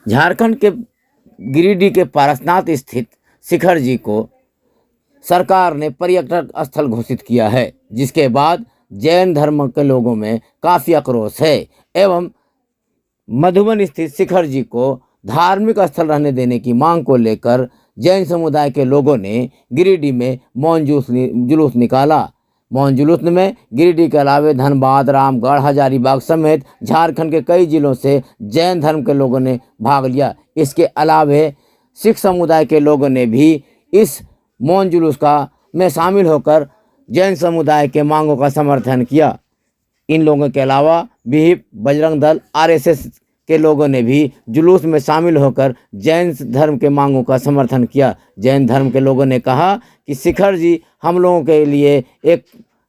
झारखंड के गिरिडीह के पारसनाथ स्थित शिखर जी को सरकार ने पर्यटक स्थल घोषित किया है, जिसके बाद जैन धर्म के लोगों में काफ़ी आक्रोश है एवं मधुबन स्थित शिखर जी को धार्मिक स्थल रहने देने की मांग को लेकर जैन समुदाय के लोगों ने गिरिडीह में मौन जुलूस निकाला। मौन जुलूस में गिरिडीह के अलावे धनबाद, रामगढ़, हजारीबाग समेत झारखंड के कई जिलों से जैन धर्म के लोगों ने भाग लिया। इसके अलावे सिख समुदाय के लोगों ने भी इस मौन जुलूस में शामिल होकर जैन समुदाय के मांगों का समर्थन किया। इन लोगों के अलावा विहिप, बजरंग दल, आरएसएस के लोगों ने भी जुलूस में शामिल होकर जैन धर्म के मांगों का समर्थन किया। जैन धर्म के लोगों ने कहा कि शिखर जी हम लोगों के लिए एक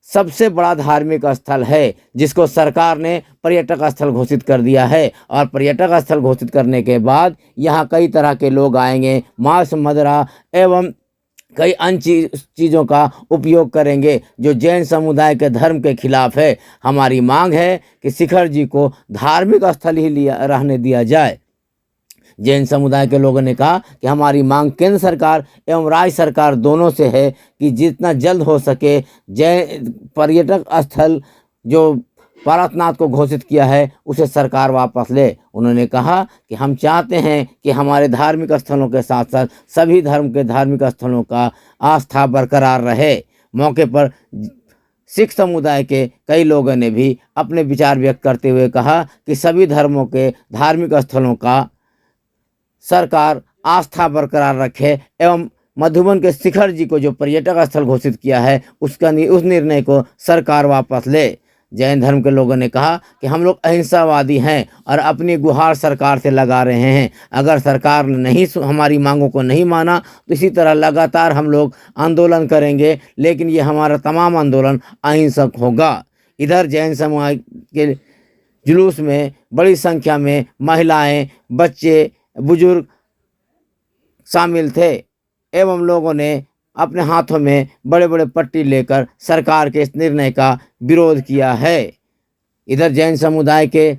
सबसे बड़ा धार्मिक स्थल है, जिसको सरकार ने पर्यटक स्थल घोषित कर दिया है और पर्यटक स्थल घोषित करने के बाद यहाँ कई तरह के लोग आएंगे, मांस, मदिरा एवं कई अन्य चीज़ों का उपयोग करेंगे जो जैन समुदाय के धर्म के खिलाफ है। हमारी मांग है कि शिखर जी को धार्मिक स्थल ही रहने दिया जाए। जैन समुदाय के लोगों ने कहा कि हमारी मांग केंद्र सरकार एवं राज्य सरकार दोनों से है कि जितना जल्द हो सके जैन पर्यटक स्थल जो पारसनाथ को घोषित किया है उसे सरकार वापस ले। उन्होंने कहा कि हम चाहते हैं कि हमारे धार्मिक स्थलों के साथ साथ सभी धर्म के धार्मिक स्थलों का आस्था बरकरार रहे। मौके पर सिख समुदाय के कई लोगों ने भी अपने विचार व्यक्त करते हुए कहा कि सभी धर्मों के धार्मिक स्थलों का सरकार आस्था बरकरार रखे एवं मधुबन के शिखर जी को जो पर्यटक स्थल घोषित किया है उस निर्णय को सरकार वापस ले। जैन धर्म के लोगों ने कहा कि हम लोग अहिंसावादी हैं और अपनी गुहार सरकार से लगा रहे हैं। अगर सरकार ने नहीं हमारी मांगों को नहीं माना तो इसी तरह लगातार हम लोग आंदोलन करेंगे, लेकिन ये हमारा तमाम आंदोलन अहिंसक होगा। इधर जैन समाज के जुलूस में बड़ी संख्या में महिलाएं, बच्चे, बुजुर्ग शामिल थे एवं लोगों ने अपने हाथों में बड़े बड़े पट्टी लेकर सरकार के इस निर्णय का विरोध किया है। इधर जैन समुदाय के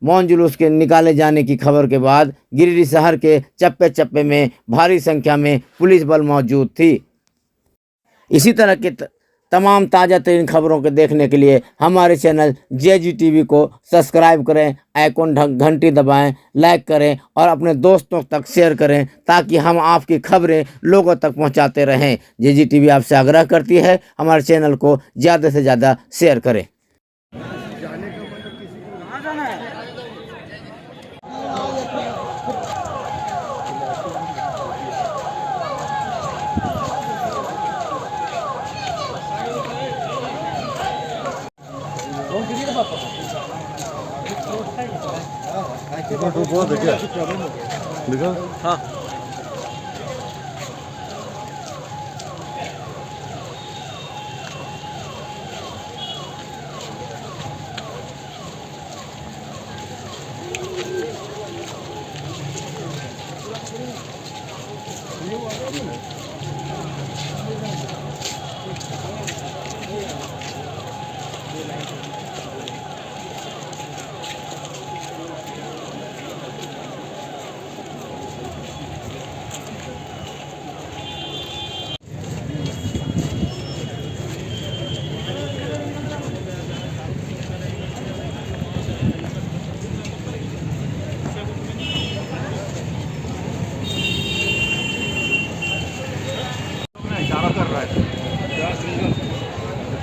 मौन जुलूस के निकाले जाने की खबर के बाद गिरिडीह शहर के चप्पे चप्पे में भारी संख्या में पुलिस बल मौजूद थी। इसी तरह के तमाम ताज़ा तरीन खबरों को देखने के लिए हमारे चैनल JGTV को सब्सक्राइब करें, आइकॉन घंटी दबाएं, लाइक करें और अपने दोस्तों तक शेयर करें ताकि हम आपकी खबरें लोगों तक पहुंचाते रहें। JGTV आपसे आग्रह करती है हमारे चैनल को ज़्यादा से ज़्यादा शेयर करें। हाँ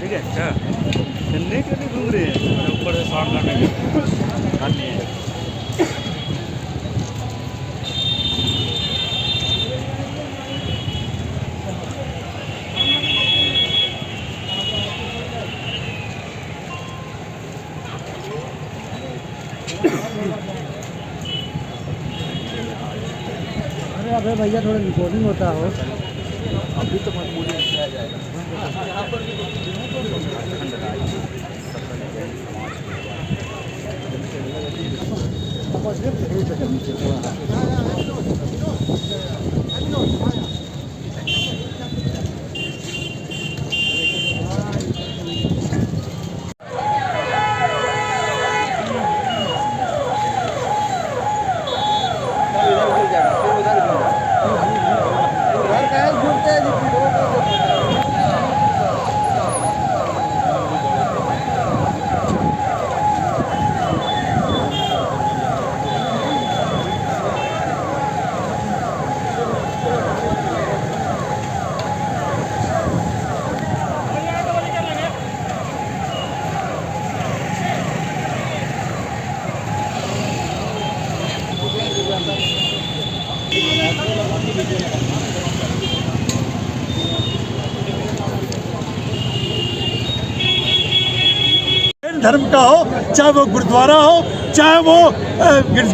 ठीक है क्या चलने के लिए घूम रहे हैं ऊपर से शॉट करने के अरे अबे भैया थोड़ा रिकॉर्डिंग होता हो अभी तो मजबूरी किया जाएगा। धर्म का हो, चाहे वो गुरुद्वारा हो, चाहे वो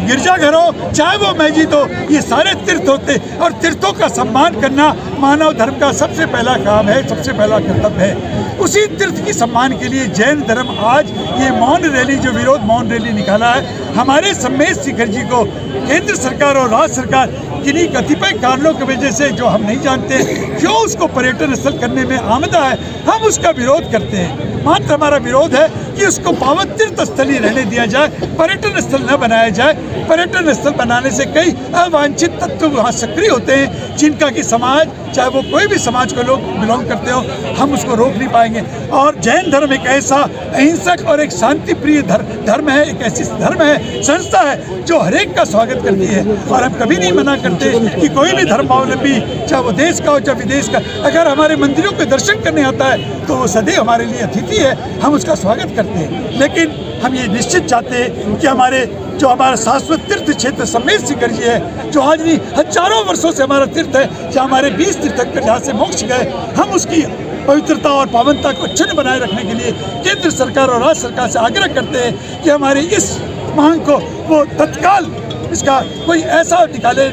गिरजाघर हो, चाहे वो मस्जिद हो, ये सारे तीर्थ होते और तीर्थों का सम्मान करना मानव धर्म का सबसे पहला काम है, सबसे पहला कर्तव्य है। उसी तीर्थ की सम्मान के लिए जैन धर्म आज ये मौन रैली, जो विरोध मौन रैली निकाला है, हमारे सम्मेद शिखर जी को केंद्र सरकार और राज्य सरकार किन्हीं कतिपय कारणों की वजह से, जो हम नहीं जानते क्यों उसको पर्यटन स्थल करने में आमदा है, हम उसका विरोध करते हैं। मात्र हमारा विरोध है कि उसको पावन तीर्थ स्थल ही रहने दिया जाए, पर्यटन स्थल न बनाया जाए। पर्यटन स्थल बनाने से कई अवांछित तत्व वहाँ सक्रिय होते हैं, जिनका कि समाज, चाहे वो कोई भी समाज को लोग बिलोंग करते हो, हम उसको रोक नहीं पाएंगे। और जैन धर्म एक ऐसा अहिंसक और एक शांति प्रिय धर्म है, एक ऐसी धर्म है, संस्था है जो हरेक का स्वागत करती है। और हम कभी नहीं मना करते कि कोई भी धर्मावलंबी, चाहे वो देश का हो चाहे विदेश का, अगर हमारे मंदिरों के दर्शन करने आता है तो वो सदैव हमारे लिए अतिथि है, हम उसका स्वागत करते हैं। लेकिन हम ये निश्चित चाहते हैं कि हमारा शाश्वत तीर्थ क्षेत्र सम्मेद शिखर जी है, जो आज नहीं हजारों वर्षों से हमारा तीर्थ है, जहाँ हमारे 20 तीर्थंकर जहाँ से मोक्ष गए, हम उसकी पवित्रता और पावनता को अक्षुण्ण बनाए रखने के लिए केंद्र सरकार और राज्य सरकार से आग्रह करते हैं कि हमारी इस मांग को वो तत्काल इसका कोई ऐसा निकाले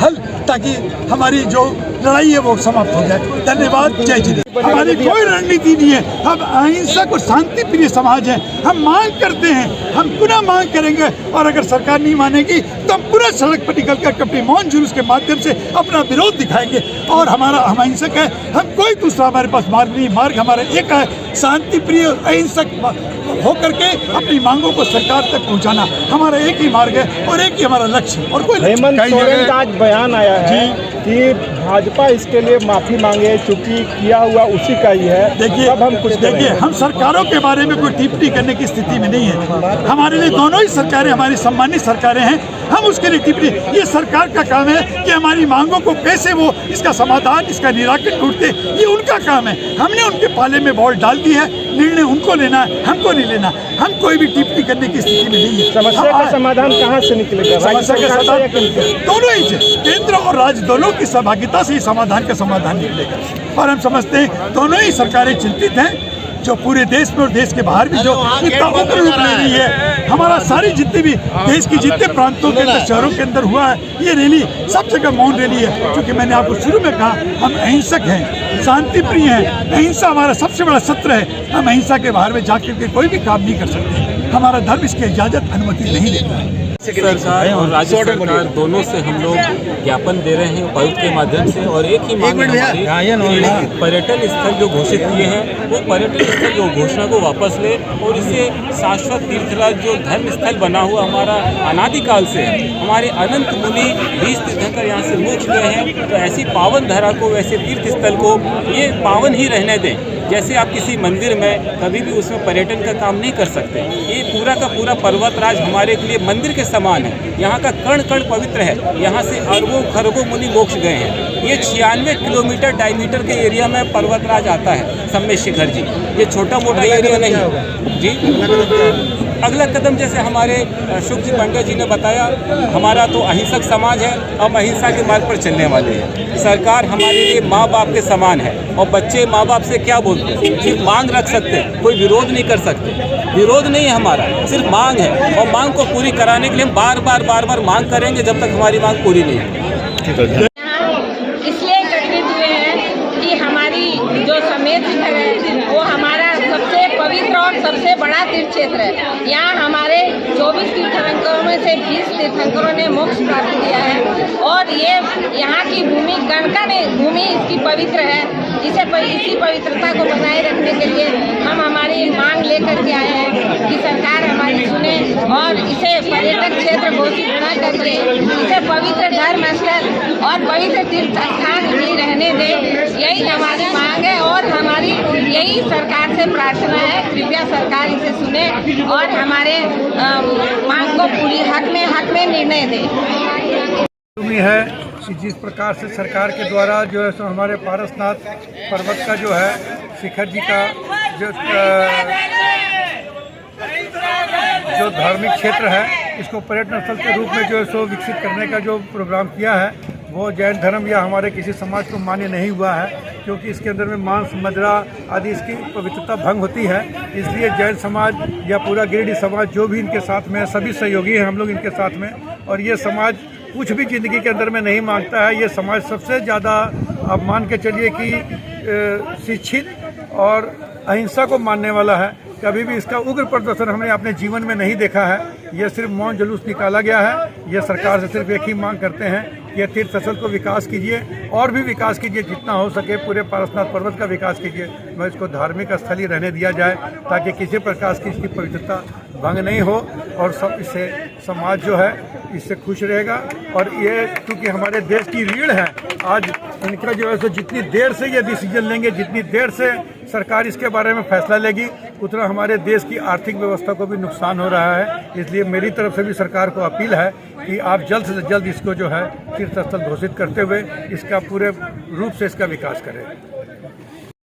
हल, ताकि हमारी जो लड़ाई है वो समाप्त हो जाए। धन्यवाद। जय जी। हमारी कोई रणनीति नहीं है, हम अहिंसक और शांति प्रिय समाज हैं। हम मांग करते हैं, हम पुनः मांग करेंगे, और अगर सरकार नहीं मानेगी तो हम पूरा सड़क पर निकलकर अपने मौन जुलूस के माध्यम से अपना विरोध दिखाएंगे। और हम अहिंसक है, हम कोई दूसरा हमारे पास मार्ग नहीं, मार्ग हमारा एक है, शांति प्रिय अहिंसक होकर के अपनी मांगों को सरकार तक पहुंचाना हमारा एक ही मार्ग है और एक ही हमारा लक्ष्य। और कोई हेमंत सोरेन का आज बयान आया है कि भाजपा इसके लिए माफी मांगे, चूंकि किया हुआ उसी का ही है। देखिए हम सरकारों के बारे में कोई टिप्पणी करने की स्थिति में नहीं है। हमारे लिए दोनों ही सरकारें हमारी सम्मानित सरकारें हैं, हम उसके लिए टिप्पणी, ये सरकार का काम है कि हमारी मांगों को कैसे वो इसका समाधान, इसका निराकरण ढूंढते, ये उनका काम है। हमने उनके पाले में बॉल डाल दी है, निर्णय उनको लेना है, हमको नहीं लेना। हम कोई भी टिप्पणी करने की स्थिति में नहीं है। समस्या का समाधान कहाँ से निकलेगा? समस्या का समाधान दोनों ही से, केंद्र और राज्य दोनों की सहभागिता से ही समाधान का समाधान निकलेगा। और हम समझते हैं दोनों ही सरकारें चिंतित हैं, जो पूरे देश में और देश के बाहर भी जो इतना उग्र रूप ले रही है। हमारा सारी जितने भी देश की जितने प्रांतों के अंदर, शहरों के अंदर हुआ है, ये रैली सब जगह मौन रैली है। क्योंकि मैंने आपको शुरू में कहा, हम अहिंसक हैं, शांति प्रिय हैं, अहिंसा हमारा सबसे बड़ा सत्र है। हम अहिंसा के बाहर में जाकर के कोई भी काम नहीं कर सकते, हमारा धर्म इसकी इजाज़त अनुमति नहीं देता है। सरकार और राज्य सरकार दोनों से हम लोग ज्ञापन दे रहे हैं उपायुक्त के माध्यम से, और एक ही मांग हमारी, पर्यटन स्थल जो घोषित किए हैं वो पर्यटन स्थल जो घोषणा को वापस ले, और इसे शाश्वत तीर्थराज जो धर्म स्थल बना हुआ हमारा अनादिकाल से है, हमारे अनंत मुनि 20 तीर्थंकर यहाँ से मोक्ष गए हैं, तो ऐसी पावन धरा को, वैसे तीर्थ स्थल को ये पावन ही रहने दें। जैसे आप किसी मंदिर में कभी भी उसमें पर्यटन का काम नहीं कर सकते, ये पूरा का पूरा पर्वतराज हमारे लिए मंदिर के समान है। यहाँ का कण कण पवित्र है, यहाँ से अरबों खरबों मुनि मोक्ष गए हैं। ये 96 किलोमीटर डायमीटर के एरिया में पर्वतराज आता है सम्मेद शिखर जी, ये छोटा मोटा एरिया नहीं है जी। अगला कदम जैसे हमारे शुभ जी पांडे जी ने बताया, हमारा तो अहिंसक समाज है, हम अहिंसा के मार्ग पर चलने वाले हैं। सरकार हमारे लिए माँ बाप के समान है, और बच्चे माँ बाप से क्या बोलते हैं, सिर्फ मांग रख सकते हैं, कोई विरोध नहीं कर सकते। विरोध नहीं है हमारा, सिर्फ मांग है, और मांग को पूरी कराने के लिए हम बार बार मांग करेंगे जब तक हमारी मांग पूरी नहीं है। इसलिए एकत्रित हुए हैं कि हमारी जो सम्मेद शिखर है वो हमारा सबसे पवित्र और सबसे बड़ा तीर्थ क्षेत्र है। यहाँ हमारे 24 तीर्थंकरों में से 20 तीर्थंकरों ने मोक्ष प्राप्त किया है, और ये यहाँ की भूमि गणका में भूमि इसकी पवित्र है। इसी पवित्रता को बनाए रखने के लिए हम हमारी मांग लेकर के आए हैं कि सरकार हमारी सुने और इसे पर्यटक क्षेत्र घोषित न करके इसे पवित्र धर्म स्थल और पवित्र तीर्थ स्थान भी रहने दे। यही हमारी मांग है और हमारी यही सरकार से प्रार्थना है, कृपया सरकार इसे सुने और हमारे मांग को पूरी हक में निर्णय दे। है कि जिस प्रकार से सरकार के द्वारा जो है सो हमारे पारसनाथ पर्वत का जो है शिखर जी का जो धार्मिक क्षेत्र है, इसको पर्यटन स्थल के रूप में जो है सो विकसित करने का जो प्रोग्राम किया है, वो जैन धर्म या हमारे किसी समाज को मान्य नहीं हुआ है, क्योंकि इसके अंदर में मांस मदिरा आदि इसकी पवित्रता भंग होती है। इसलिए जैन समाज या पूरा गिरिडीह समाज जो भी इनके साथ में है, सभी सहयोगी हैं हम लोग इनके साथ में। और ये समाज कुछ भी ज़िंदगी के अंदर में नहीं मांगता है। ये समाज सबसे ज़्यादा आप मान के चलिए कि शिक्षित और अहिंसा को मानने वाला है। कभी भी इसका उग्र प्रदर्शन हमने अपने जीवन में नहीं देखा है। ये सिर्फ मौन जुलूस निकाला गया है। ये सरकार से सिर्फ एक ही मांग करते हैं कि ये तीर्थ स्थल को विकास कीजिए और भी विकास कीजिए, जितना हो सके पूरे पारसनाथ पर्वत का विकास कीजिए। मैं इसको धार्मिक स्थल ही रहने दिया जाए, ताकि किसी प्रकार की इसकी पवित्रता भंग नहीं हो और सब इससे समाज जो है इससे खुश रहेगा। और ये क्योंकि हमारे देश की रीढ़ है, आज इनका जो है सो जितनी देर से ये डिसीजन लेंगे, जितनी देर से सरकार इसके बारे में फैसला लेगी, उतना हमारे देश की आर्थिक व्यवस्था को भी नुकसान हो रहा है। इसलिए मेरी तरफ से भी सरकार को अपील है कि आप जल्द से जल्द इसको जो है तीर्थ स्थल घोषित करते हुए इसका पूरे रूप से इसका विकास करें।